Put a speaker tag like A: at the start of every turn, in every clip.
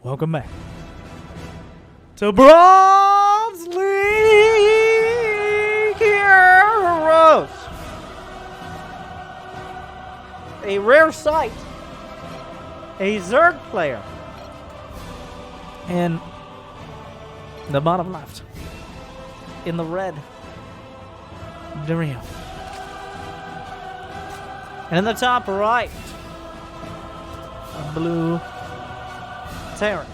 A: Welcome back to Bronze League Heroes. A rare sight. A Zerg player. In the bottom left. In the red. Dario. And in the top right. Blue. Terran.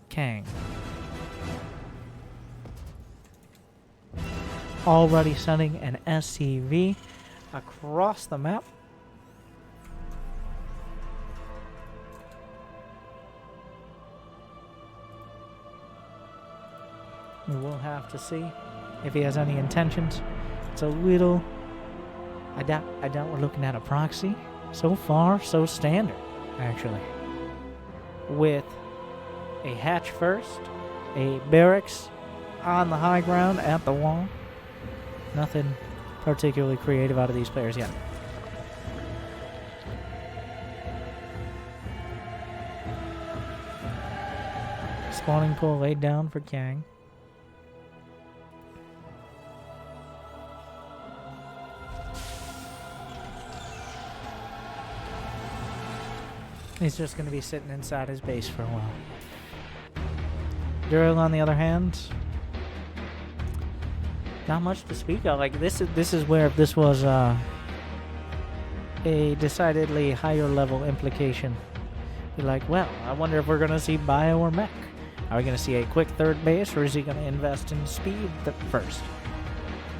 A: Kang. Already sending an SCV across the map. We will have to see if he has any intentions. It's a little... I doubt we're looking at a proxy. So far, so standard, actually. With a hatch first, a barracks on the high ground at the wall. Nothing particularly creative out of these players yet. Spawning pool laid down for Kang. He's just going to be sitting inside his base for a while. Duriel, on the other hand, not much to speak of. Like this is where if this was a decidedly higher level implication, be like, well, I wonder if we're going to see bio or mech. Are we going to see a quick third base, or is he going to invest in speed first?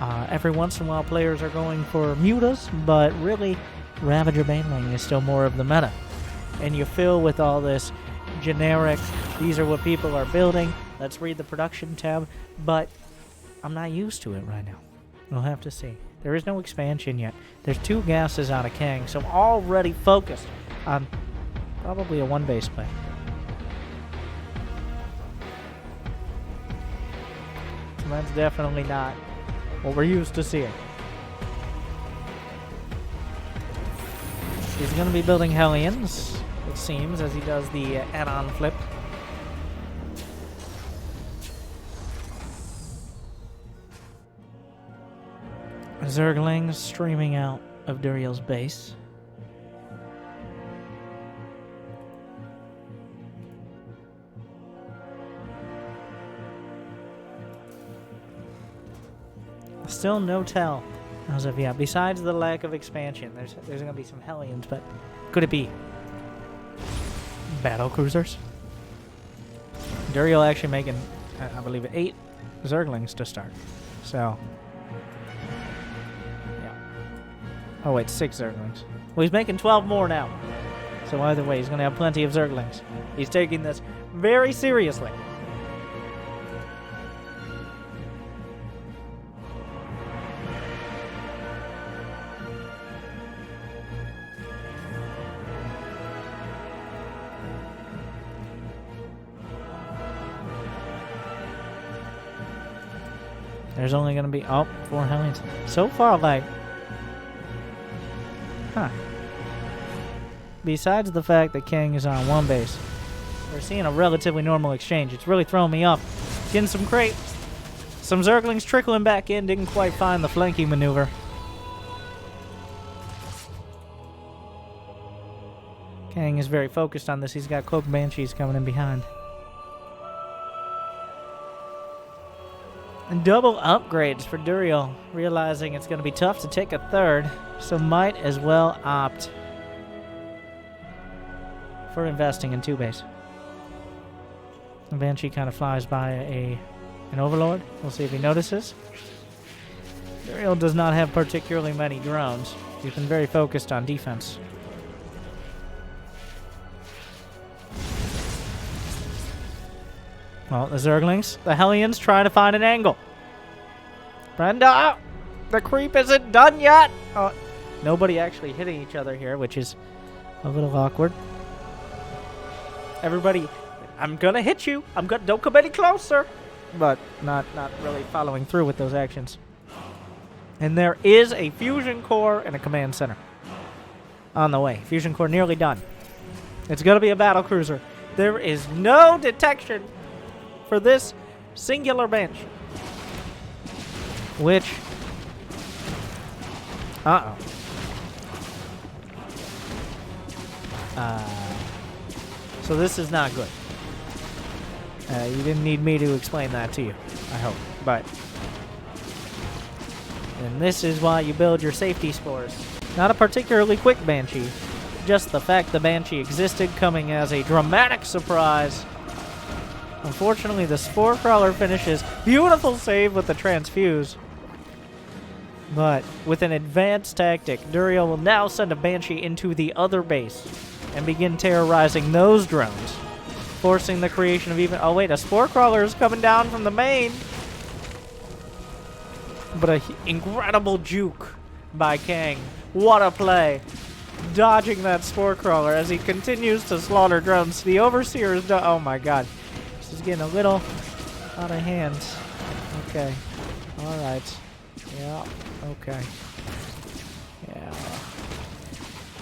A: Every once in a while, players are going for mutas, but really, Ravager Baneling is still more of the meta. And you fill with all this generic, these are what people are building, let's read the production tab, but I'm not used to it right now. We'll have to see. There is no expansion yet. There's 2 gases out of Kang, so I'm already focused on probably a 1-base play. So that's definitely not what we're used to seeing. He's going to be building Hellions, it seems, as he does the add-on flip. Zerglings streaming out of Duriel's base. Still no tell as of yet, besides the lack of expansion. There's going to be some Hellions, but could it be battle cruisers? Duriel actually making, I believe, 8 Zerglings to start. So, yeah. Oh wait, 6 Zerglings. Well, he's making 12 more now. So either way, he's going to have plenty of Zerglings. He's taking this very seriously. There's only going to be, 4 Hellions. So far, like, besides the fact that Kang is on 1 base, we're seeing a relatively normal exchange. It's really throwing me off. Getting some crate. Some Zerglings trickling back in. Didn't quite find the flanking maneuver. Kang is very focused on this. He's got Cloak Banshees coming in behind. And double upgrades for Duriel, realizing it's going to be tough to take a 3rd, so might as well opt for investing in 2 base. The Banshee kind of flies by an Overlord. We'll see if he notices. Duriel does not have particularly many drones. He's been very focused on defense. Well, the Zerglings, the Hellions, trying to find an angle. Brenda, the creep isn't done yet. Nobody actually hitting each other here, which is a little awkward. Everybody, I'm gonna hit you. Don't come any closer. But not really following through with those actions. And there is a fusion core and a command center on the way. Fusion core nearly done. It's gonna be a battle cruiser. There is no detection for this singular Banshee. Which... Uh-oh. So this is not good. You didn't need me to explain that to you, I hope. But... And this is why you build your safety spores. Not a particularly quick Banshee. Just the fact the Banshee existed coming as a dramatic surprise. Unfortunately, the Spore Crawler finishes. Beautiful save with the Transfuse. But with an advanced tactic, Duriel will now send a Banshee into the other base and begin terrorizing those drones, forcing the creation of even... Oh wait, a Spore Crawler is coming down from the main. But an incredible juke by Kang. What a play. Dodging that Spore Crawler as he continues to slaughter drones. The Overseer is done. Oh my god. This is getting a little out of hand. Okay. Alright. Yeah. Okay. Yeah.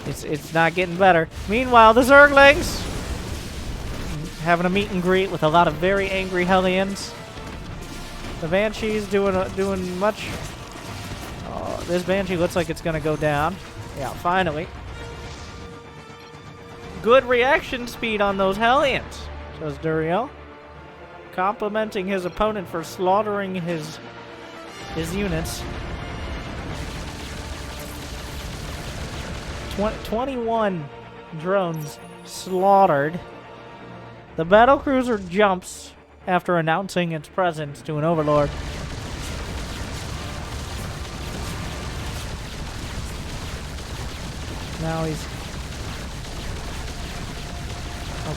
A: It's not getting better. Meanwhile, the Zerglings having a meet and greet with a lot of very angry Hellions. The Banshee's doing much. Oh, this Banshee looks like it's gonna go down. Yeah, finally. Good reaction speed on those Hellions, says Duriel, complimenting his opponent for slaughtering his units. 21 drones slaughtered. The battlecruiser jumps after announcing its presence to an overlord. Now he's...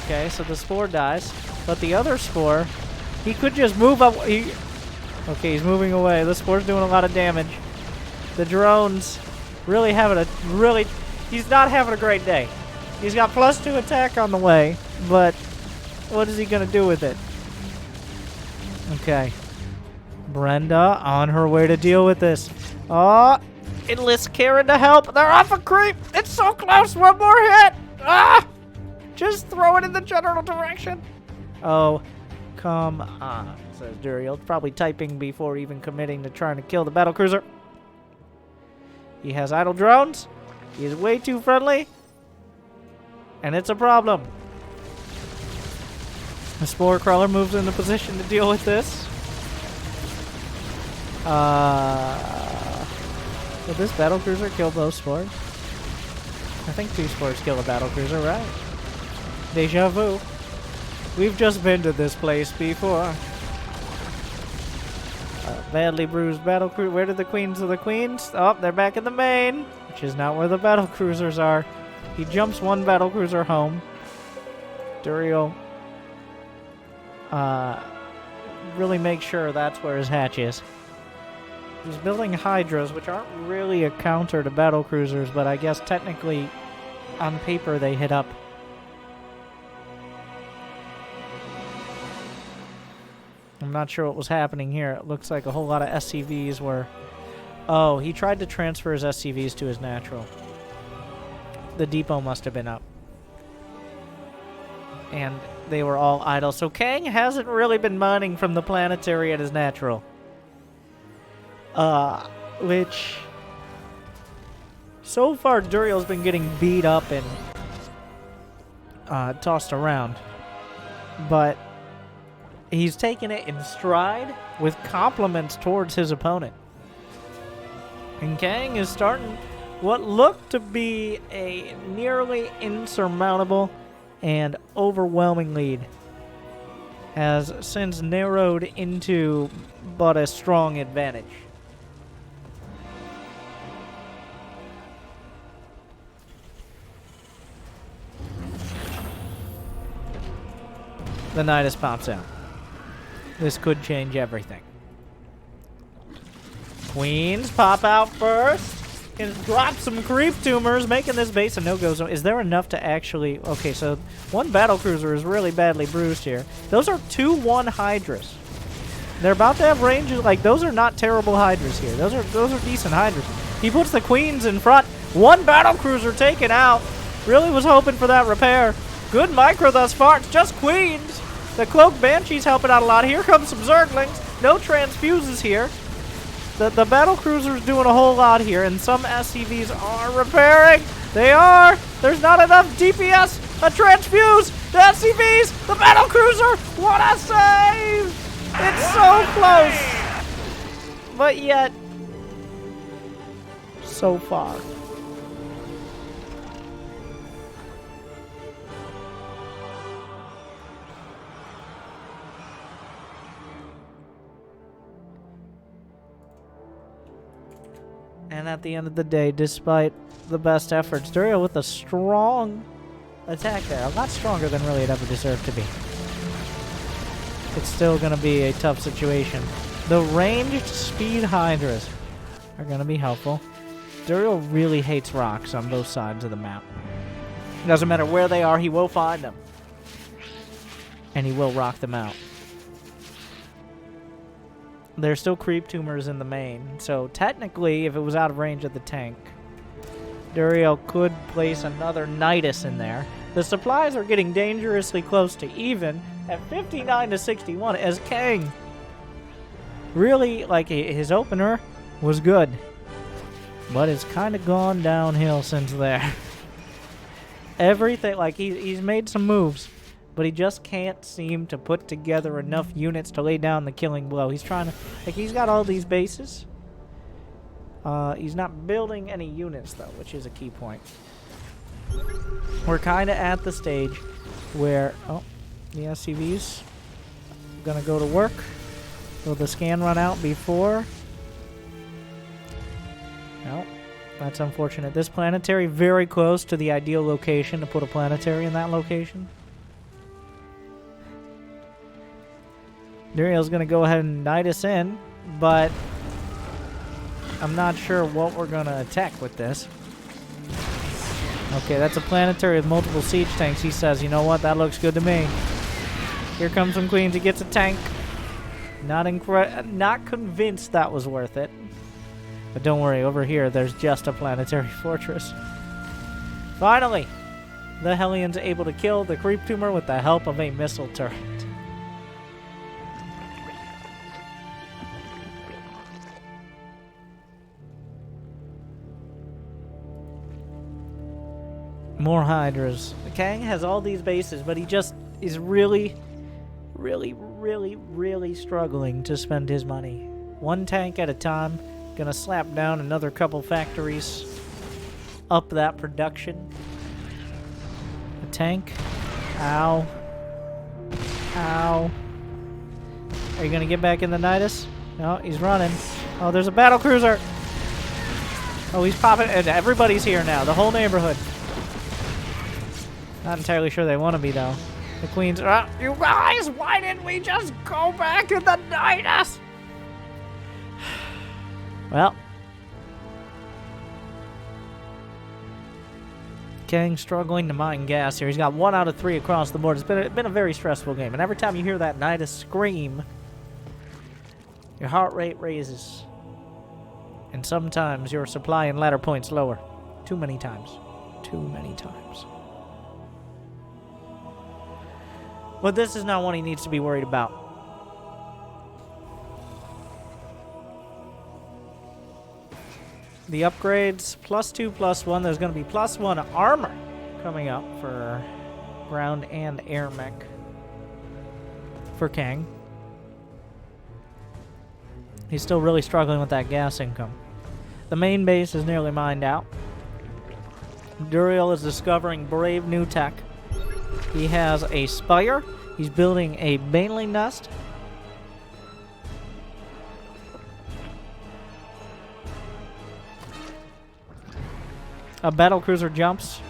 A: Okay, so the Spore dies. But the other Spore, he could just move up... Okay, he's moving away. The Spore's doing a lot of damage. The drones really having a... He's not having a great day. He's got +2 attack on the way, but what is he going to do with it? Okay. Brenda on her way to deal with this. Oh, enlist Karen to help. They're off a creep. It's so close. One more hit. Ah! Just throw it in the general direction. Oh, come on, says Duriel. Probably typing before even committing to trying to kill the battlecruiser. He has idle drones. He is way too friendly. And it's a problem. The Spore Crawler moves into position to deal with this. Will this battlecruiser kill both Spores? I think 2 Spores kill a battlecruiser, right? Deja vu. We've just been to this place before. Badly bruised battlecruiser. Where did the Queens of the Queens? Oh, they're back in the main, which is not where the battlecruisers are. He jumps one battlecruiser home. Duriel really makes sure that's where his hatch is. He's building Hydras, which aren't really a counter to battlecruisers, but I guess technically on paper they hit up. I'm not sure what was happening here. It looks like a whole lot of SCVs were... Oh, he tried to transfer his SCVs to his natural. The depot must have been up. And they were all idle. So Kang hasn't really been mining from the planetary at his natural. Which... So far, Duriel's been getting beat up and tossed around. But he's taken it in stride with compliments towards his opponent. And Kang is starting what looked to be a nearly insurmountable and overwhelming lead has since narrowed into but a strong advantage. The Nidus pops out. This could change everything. Queens pop out first. Can drop some creep tumors, making this base a no-go zone. Is there enough to actually... Okay, so one battlecruiser is really badly bruised here. Those are 2-1 Hydras. They're about to have ranges. Like, those are not terrible Hydras here. Those are decent Hydras. He puts the Queens in front. One battlecruiser taken out. Really was hoping for that repair. Good micro thus far. It's just Queens. The Cloak Banshee's helping out a lot. Here comes some Zerglings. No transfuses here. The battle cruiser's doing a whole lot here, and some SCVs are repairing. They are. There's not enough DPS. A transfuse. The SCVs. The battle cruiser. What a save! It's so close, but yet so far. And at the end of the day, despite the best efforts, Duriel with a strong attack there. A lot stronger than really it ever deserved to be. It's still going to be a tough situation. The ranged speed Hydras are going to be helpful. Duriel really hates rocks on both sides of the map. It doesn't matter where they are, he will find them. And he will rock them out. There's still creep tumors in the main, so technically, if it was out of range of the tank, Duriel could place another Nidus in there. The supplies are getting dangerously close to even at 59 to 61 as Kang really, like, his opener was good, but it's kind of gone downhill since there. Everything, like, he's made some moves, but he just can't seem to put together enough units to lay down the killing blow. He's trying to, like, he's got all these bases. He's not building any units, though, which is a key point. We're kind of at the stage where, oh, the SCVs gonna go to work. Will the scan run out before? No, that's unfortunate. This planetary very close to the ideal location to put a planetary in that location. Duriel's gonna go ahead and knight us in, but I'm not sure what we're gonna attack with this. Okay, that's a planetary with multiple siege tanks. He says, you know what, that looks good to me. Here comes some Queens. He gets a tank. Not convinced that was worth it. But don't worry, over here, there's just a planetary fortress. Finally, the Hellions able to kill the creep tumor with the help of a missile turret. More Hydras. Kang has all these bases, but he just is really struggling to spend his money. One tank at a time. Gonna slap down another couple factories. Up that production. A tank. Ow. Ow. Are you gonna get back in the Nidus? No, he's running. Oh, there's a battle cruiser. Oh, he's popping. And everybody's here now. The whole neighborhood. Not entirely sure they want to be, though. The Queens are... you guys, why didn't we just go back in the Nidus? Well. Kang struggling to mine gas here. He's got 1 out of 3 across the board. It's been a very stressful game. And every time you hear that Nidus scream, your heart rate raises. And sometimes your supply and ladder points lower. Too many times. Too many times. But this is not one he needs to be worried about. The upgrades, +2, +1. There's going to be +1 armor coming up for ground and air mech for Kang. He's still really struggling with that gas income. The main base is nearly mined out. Duriel is discovering brave new tech. He has a spire. He's building a baneling nest. A battlecruiser jumps.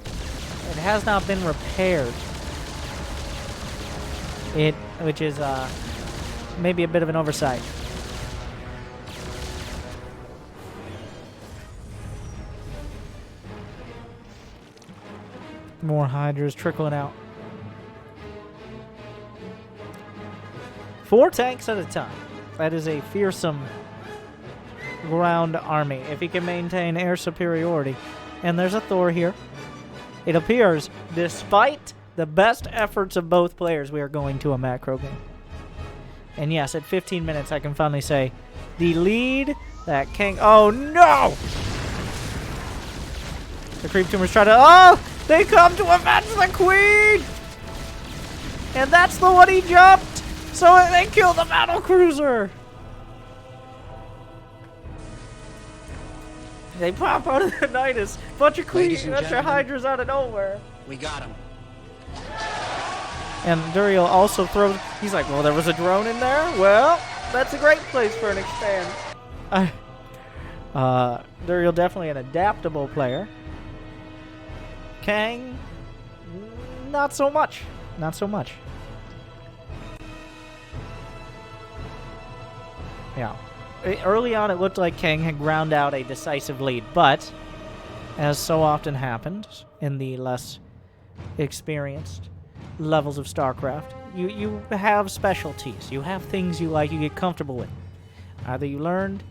A: It has not been repaired. Which is maybe a bit of an oversight. More Hydras trickling out. 4 tanks at a time. That is a fearsome ground army if he can maintain air superiority. And there's a Thor here. It appears, despite the best efforts of both players, we are going to a macro game. And yes, at 15 minutes, I can finally say, the lead that King... Oh, no! The creep tumors try to... Oh! They come to avenge the queen! And that's the one he jumped! So they kill the battle cruiser! They pop out of the Nidus. Bunch of queens, bunch of hydras out of nowhere.
B: We got him.
A: And Duriel also throws... He's like, well, there was a drone in there? Well, that's a great place for an expand. Duriel definitely an adaptable player. Kang, not so much. Not so much. Yeah. Early on, it looked like Kang had ground out a decisive lead, but, as so often happened in the less experienced levels of StarCraft, you have specialties. You have things you like, you get comfortable with. Either you learned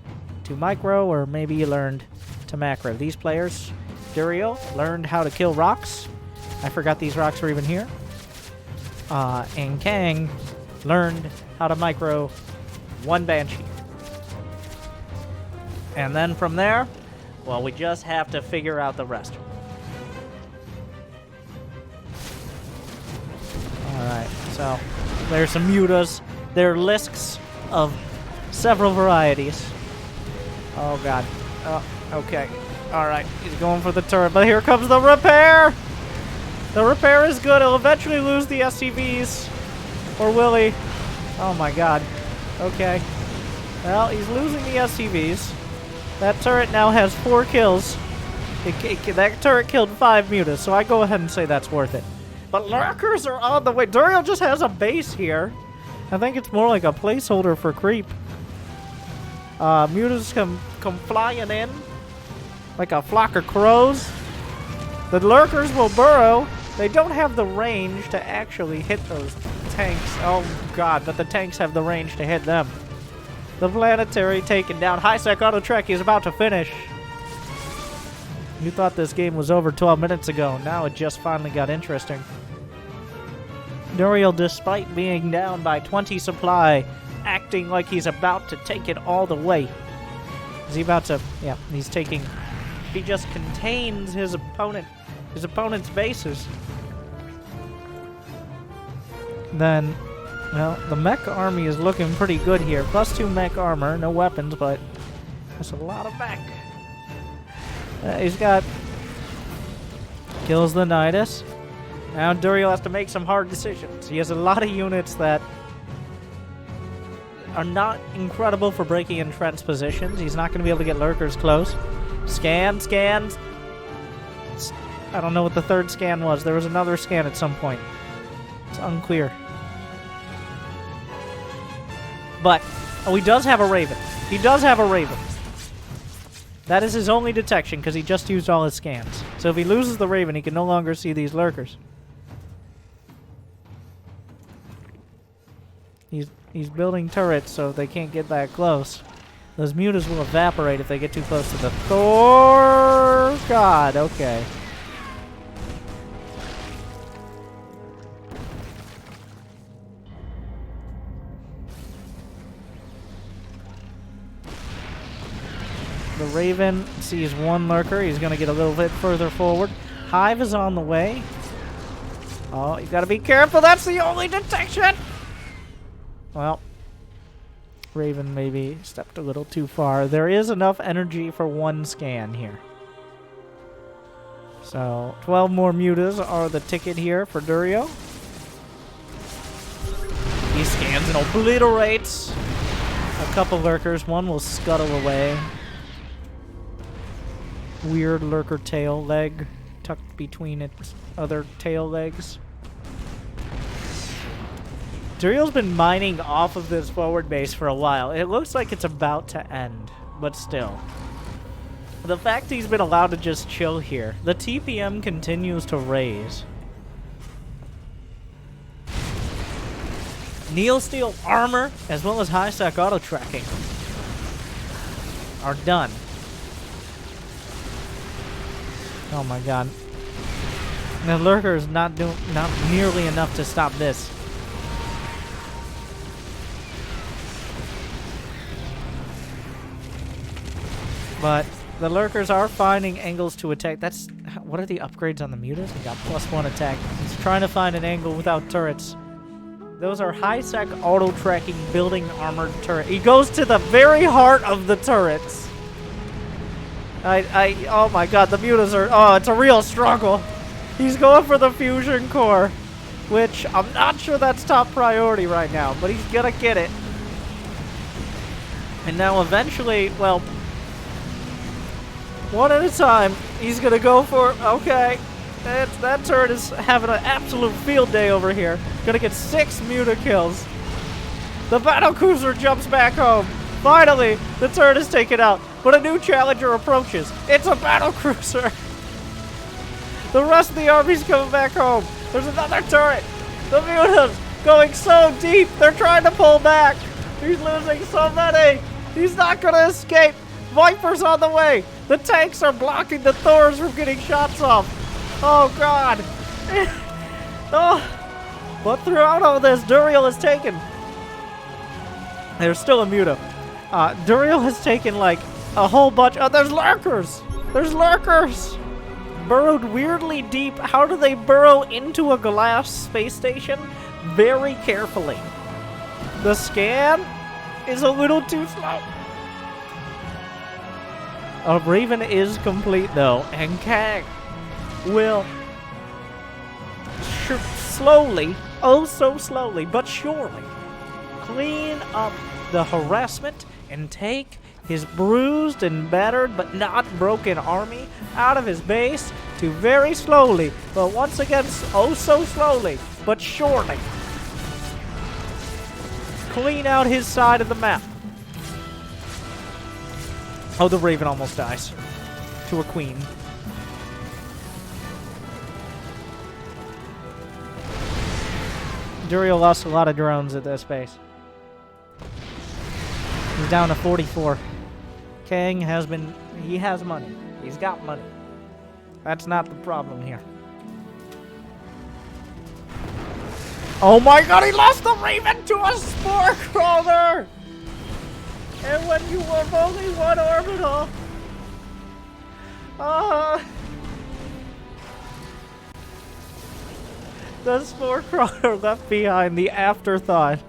A: to micro, or maybe you learned to macro. These players, Duriel, learned how to kill rocks. I forgot these rocks were even here. And Kang learned how to micro one Banshee. And then from there, well, we just have to figure out the rest. Alright, so there's some mutas. There are lisks of several varieties. Oh, God. Oh, okay. Alright, he's going for the turret, but here comes the repair! The repair is good. He'll eventually lose the SCVs. Or will he? Oh, my God. Okay. Well, he's losing the SCVs. That turret now has 4 kills. That turret killed 5 mutas, so I go ahead and say that's worth it. But lurkers are on the way. Duriel just has a base here. I think it's more like a placeholder for creep. Mutas come flying in like a flock of crows. The lurkers will burrow. They don't have the range to actually hit those tanks. Oh, God, but the tanks have the range to hit them. The planetary taken down. High-Sec Auto Trek is about to finish. You thought this game was over 12 minutes ago. Now it just finally got interesting. Duriel, despite being down by 20 supply, acting like he's about to take it all the way. Is he about to... Yeah, he's taking... He just contains his opponent's bases. Then... Well, the mech army is looking pretty good here. +2 mech armor, no weapons, but that's a lot of mech. He's got... Kills the Nidus. Now Duriel has to make some hard decisions. He has a lot of units that are not incredible for breaking in Trent's positions. He's not going to be able to get lurkers close. Scans. I don't know what the third scan was. There was another scan at some point. It's unclear. But, oh, he does have a Raven. He does have a Raven. That is his only detection, because he just used all his scans. So if he loses the Raven, he can no longer see these lurkers. He's building turrets so they can't get that close. Those mutas will evaporate if they get too close to the Thor. God, okay. The Raven sees one lurker. He's going to get a little bit further forward. Hive is on the way. Oh, you got to be careful. That's the only detection. Well, Raven maybe stepped a little too far. There is enough energy for one scan here. So, 12 more mutas are the ticket here for Duriel. He scans and obliterates a couple lurkers. One will scuttle away. Weird lurker tail leg tucked between its other tail legs. Duriel's been mining off of this forward base for a while. It looks like it's about to end, but still. The fact he's been allowed to just chill here. The TPM continues to raise. Neil Steel armor, as well as high-sec auto tracking, are done. Oh my god. The lurker is not nearly enough to stop this. But the lurkers are finding angles to attack. That's what are the upgrades on the mutas? We got +1 attack. He's trying to find an angle without turrets. Those are high-sec auto-tracking building armored turret. He goes to the very heart of the turrets. Oh my god, the mutas are, oh, it's a real struggle. He's going for the fusion core, which I'm not sure that's top priority right now, but he's gonna get it. And now eventually, well, one at a time, he's gonna go for, okay, that turret is having an absolute field day over here. Gonna get 6 muta kills. The battlecruiser jumps back home. Finally, the turret is taken out, but a new challenger approaches. It's a battlecruiser. The rest of the army's coming back home. There's another turret. The mutas going so deep. They're trying to pull back. He's losing so many. He's not gonna escape. Viper's on the way. The tanks are blocking the Thors from getting shots off. Oh god. Oh. But throughout all this, Duriel is taken. There's still a muta. Duriel has taken like a whole bunch. Oh, there's lurkers. There's lurkers. Burrowed weirdly deep. How do they burrow into a glass space station? Very carefully. The scan is a little too slow. A Raven is complete though, and Kang will slowly, oh so slowly, but surely, clean up the harassment and take his bruised and battered but not broken army out of his base to very slowly, but once again, oh so slowly, but surely, clean out his side of the map. Oh, the Raven almost dies to a queen. Duriel lost a lot of drones at this base. He's down to 44. Kang has been... he has money. He's got money. That's not the problem here. Oh my god, he lost the Raven to a Spore Crawler! And when you have only one orbital... the Spore Crawler left behind, the afterthought.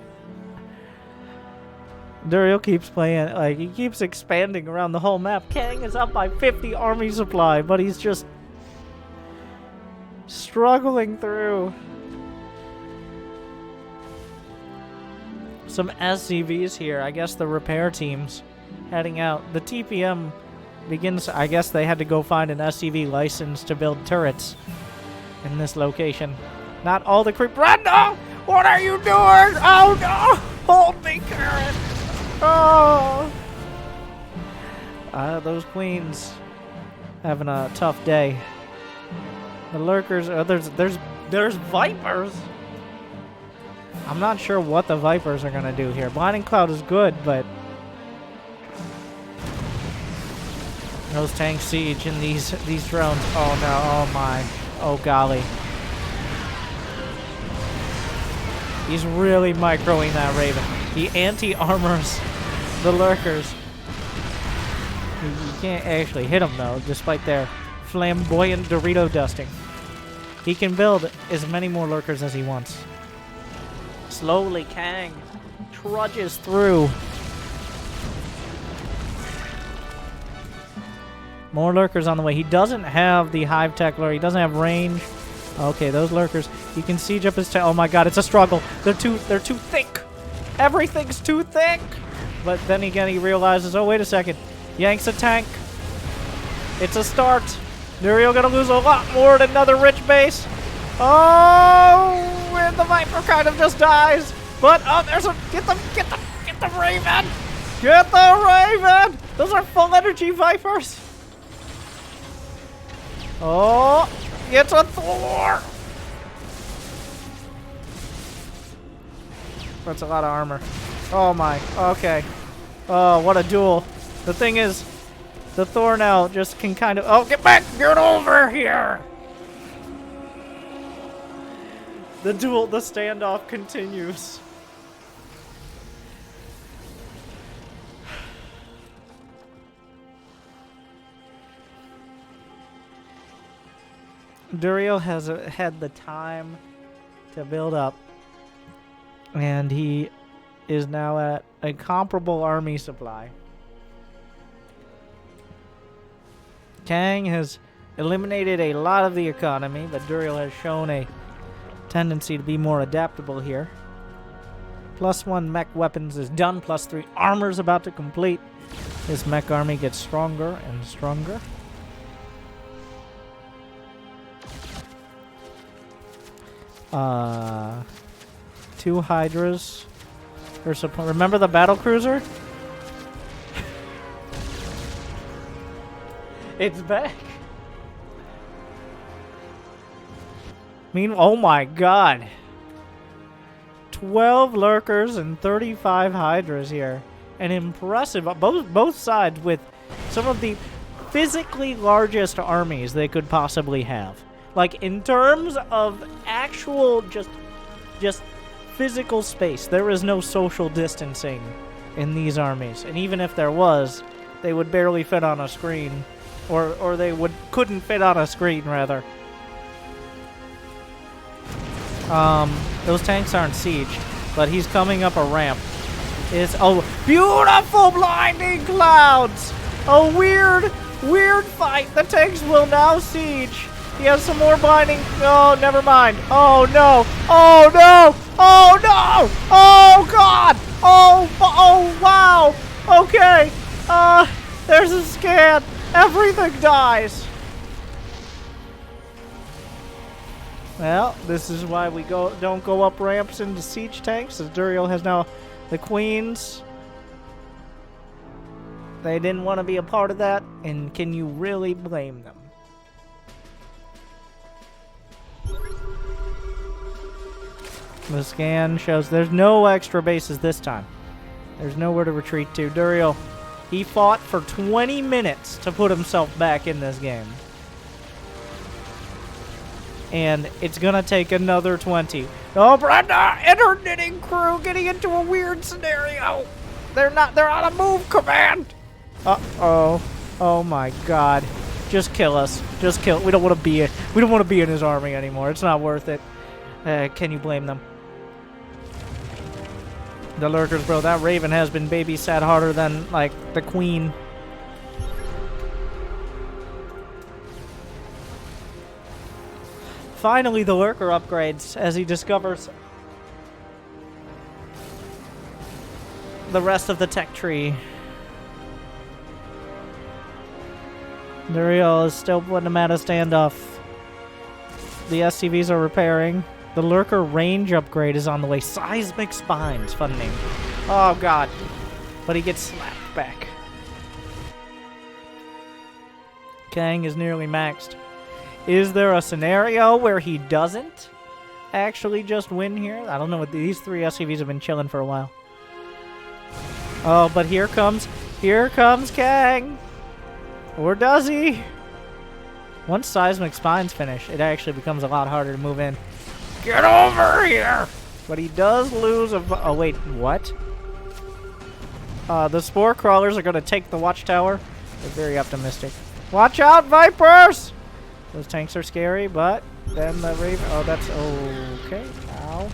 A: Duriel keeps playing, like, he keeps expanding around the whole map. Kang is up by 50 army supply, but he's just struggling through. Some SCVs here. I guess the repair team's heading out. The TPM begins, I guess they had to go find an SCV license to build turrets in this location. Not all the creep. Run! No! What are you doing? Oh no! Hold me, Karen! Oh! Those queens having a tough day. The lurkers, there's vipers. I'm not sure what the vipers are gonna do here. Blinding Cloud is good, but those tank siege and these drones. Oh no! Oh my! Oh golly! He's really microing that Raven. He anti-armors the lurkers. You can't actually hit them though, despite their flamboyant Dorito dusting. He can build as many more lurkers as he wants. Slowly, Kang trudges through. More lurkers on the way. He doesn't have the Hive Tech lure. He doesn't have range. Okay, those lurkers. He can siege up his oh my god, it's a struggle. They're too thick. Everything's too thick. But then again, he realizes, oh wait a second. Yanks a tank. It's a start. Duriel gonna lose a lot more than another rich base. Oh, and the Viper kind of just dies. But oh, there's a get the Raven. Get the Raven. Those are full energy Vipers. Oh, it's a Thor. That's a lot of armor. Oh my. Okay. Oh, what a duel. The thing is, the Thor now just can kind of... oh, get back! Get over here! The standoff continues. Duriel has had the time to build up, and he is now at a comparable army supply. Kang has eliminated a lot of the economy, but Duriel has shown a tendency to be more adaptable here. +1 mech weapons is done, +3 armor's about to complete. His mech army gets stronger and stronger. Two Hydras. Remember the battle cruiser? It's back. Oh my god. 12 lurkers and 35 Hydras here. An impressive, both sides with some of the physically largest armies they could possibly have. Like, in terms of actual just physical space, there is no social distancing in these armies. And even if there was, they would barely fit on a screen. Or they couldn't fit on a screen, rather. Those tanks aren't siege, but he's coming up a ramp. Beautiful blinding clouds! A weird fight. The tanks will now siege. He has some more blinding. Oh, never mind. Oh no! Oh no! Oh no! Oh god! Oh wow! Okay. There's a scan. Everything dies. Well, this is why we don't go up ramps into siege tanks, as Duriel has now the queens. They didn't want to be a part of that, and can you really blame them? The scan shows there's no extra bases this time. There's nowhere to retreat to. Duriel, he fought for 20 minutes to put himself back in this game. And it's gonna take another 20. Oh, Brenda and her knitting crew getting into a weird scenario. They're on a move command. Uh-oh. Oh my god. Just kill us. Just kill. We don't want to be in his army anymore. It's not worth it. Can you blame them? The lurkers, bro. That Raven has been babysat harder than, like, the queen. Finally, the lurker upgrades as he discovers the rest of the tech tree. Duriel is still putting him at a standoff. The SCVs are repairing. The lurker range upgrade is on the way. Seismic Spines, fun name. Oh god. But he gets slapped back. Kang is nearly maxed. Is there a scenario where he doesn't actually just win here? I don't know. These three SCVs have been chilling for a while. Oh, but here comes Kang. Or does he? Once Seismic Spines finish, it actually becomes a lot harder to move in. Get over here! But he does lose a... Oh, wait, what? The Spore Crawlers are going to take the Watchtower. They're very optimistic. Watch out, Vipers! Those tanks are scary, but then the Raven... Oh, that's okay. Ow.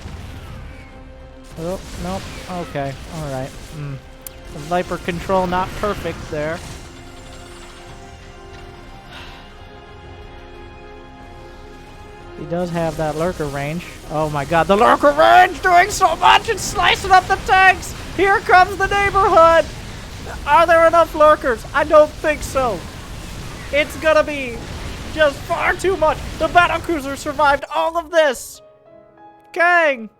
A: Oh, nope. Okay, alright. The Viper control not perfect there. He does have that lurker range. Oh my god, the lurker range doing so much! It's slicing up the tanks! Here comes the neighborhood! Are there enough lurkers? I don't think so. It's gonna be just far too much. The battlecruiser survived all of this. Kang,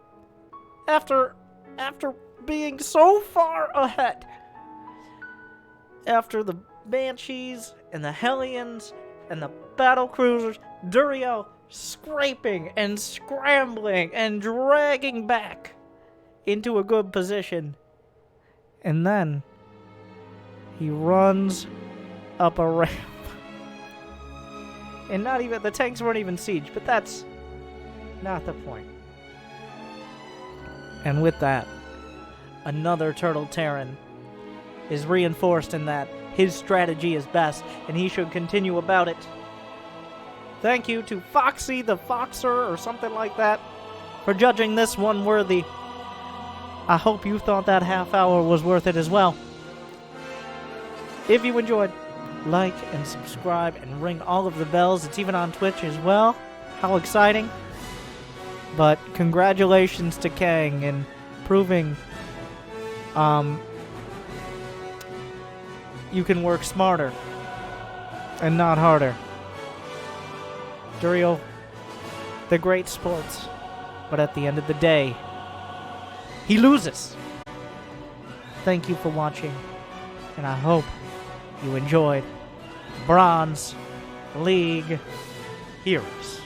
A: after being so far ahead, after the Banshees and the Hellions and the battlecruisers, Duriel scraping and scrambling and dragging back into a good position, and then he runs up a ramp. And not even, the tanks weren't even siege, but that's not the point. And with that, another Turtle Terran is reinforced in that his strategy is best, and he should continue about it. Thank you to Foxy the Foxer, or something like that, for judging this one worthy. I hope you thought that half hour was worth it as well. If you enjoyed, like and subscribe and ring all of the bells. It's even on Twitch as well. How exciting. But congratulations to Kang in proving you can work smarter and not harder. Durio, the great sports, but at the end of the day, he loses. Thank you for watching, and I hope you enjoyed Bronze League Heroes.